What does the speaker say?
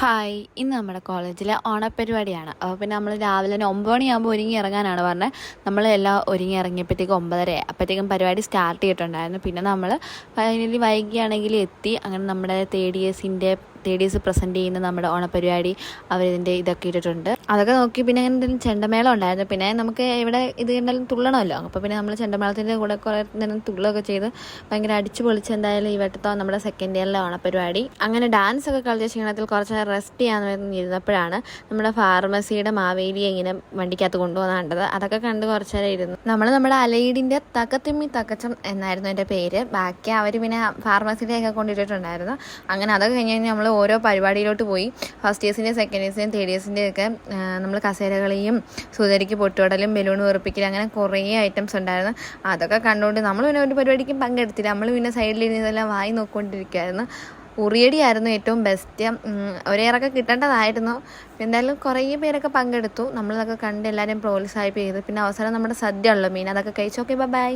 Hi, ഇന്ന് നമ്മുടെ കോളേജിലെ ഓണപ്പരിപാടിയാണ്. അപ്പോൾ പിന്നെ നമ്മൾ രാവിലെ 9 മണിയാകുമ്പോൾ ഒരുങ്ങി ഇറങ്ങാനാണ് പറഞ്ഞത്. നമ്മളെല്ലാം ഒരുങ്ങി ഇറങ്ങിയപ്പോഴത്തേക്കും 9:30 അപ്പോഴത്തേക്കും പരിപാടി സ്റ്റാർട്ട് ചെയ്തിട്ടുണ്ടായിരുന്നു. പിന്നെ നമ്മൾ ഫൈനലി വൈകിയാണെങ്കിൽ എത്തി. അങ്ങനെ നമ്മുടെ തേർഡ് ഇയേഴ്സ് പ്രസൻറ്റ് ചെയ്യുന്ന നമ്മുടെ ഓണപ്പരിപാടി അവരിതിൻ്റെ ഇതൊക്കെ ഇട്ടിട്ടുണ്ട്. അതൊക്കെ നോക്കി പിന്നെ അങ്ങനെ എന്തെങ്കിലും ചെണ്ടമേളം ഉണ്ടായിരുന്നു. പിന്നെ നമുക്ക് ഇവിടെ ഇത് എന്തായാലും തുള്ളണമല്ലോ. അപ്പോൾ പിന്നെ നമ്മൾ ചെണ്ടമേളത്തിൻ്റെ കൂടെ കുറേ നേരം തുള്ളൊക്കെ ചെയ്ത് ഭയങ്കര അടിച്ചു പൊളിച്ച് എന്തായാലും ഈ വട്ടത്തോ നമ്മുടെ സെക്കൻഡ് ഇയറിലെ ഓണപ്പരിപാടി. അങ്ങനെ ഡാൻസ് ഒക്കെ കളിച്ച ക്ഷീണത്തിൽ കുറച്ച് റെസ്റ്റ് ചെയ്യാൻ ഇരുന്നപ്പോഴാണ് നമ്മുടെ ഫാർമസിയുടെ മാവേലിയെ ഇങ്ങനെ വണ്ടിക്കകത്ത് കൊണ്ടുവന്ന് കണ്ടത്. അതൊക്കെ കണ്ട് കുറച്ച് നേരം ഇരുന്നു. നമ്മുടെ അലൈഡിൻ്റെ തക്കത്തിമ്മി തക്കച്ചം എന്നായിരുന്നു എൻ്റെ പേര്. ബാക്കി അവർ പിന്നെ ഫാർമസിയുടെയൊക്കെ കൊണ്ടിട്ടുണ്ടായിരുന്നു. അങ്ങനെ അതൊക്കെ കഴിഞ്ഞ് കഴിഞ്ഞാൽ നമ്മൾ ഓരോ പരിപാടിയിലോട്ട് പോയി. ഫസ്റ്റ് ഇയേഴ്സിൻ്റെയും സെക്കൻഡ് ഇയേഴ്സിൻ്റെയും തേർഡ് ഇയേഴ്സിൻ്റെയും ഒക്കെ നമ്മൾ കസേരകളിയും സുതരിക്ക് പൊട്ടുകടലും ബലൂൺ വീർപ്പിക്കലും അങ്ങനെ കുറേ ഐറ്റംസ് ഉണ്ടായിരുന്നു. അതൊക്കെ കണ്ടുകൊണ്ട് നമ്മൾ പിന്നെ ഒരു പരിപാടിക്കും പങ്കെടുത്തില്ല. നമ്മൾ പിന്നെ സൈഡിലിരുന്ന് ഇതെല്ലാം വായി നോക്കിക്കൊണ്ടിരിക്കുകയായിരുന്നു. ഉറിയടിയായിരുന്നു ഏറ്റവും ബെസ്റ്റ്. ഒരേറൊക്കെ കിട്ടേണ്ടതായിരുന്നു. എന്തായാലും കുറേ പേരൊക്കെ പങ്കെടുത്തു. നമ്മളതൊക്കെ കണ്ട് എല്ലാവരെയും പ്രോത്സാഹിപ്പിക്കും ചെയ്തു. പിന്നെ അവസാനം നമ്മുടെ സദ്യ ഉള്ളു മീൻ, അതൊക്കെ കഴിച്ചു. Okay, by.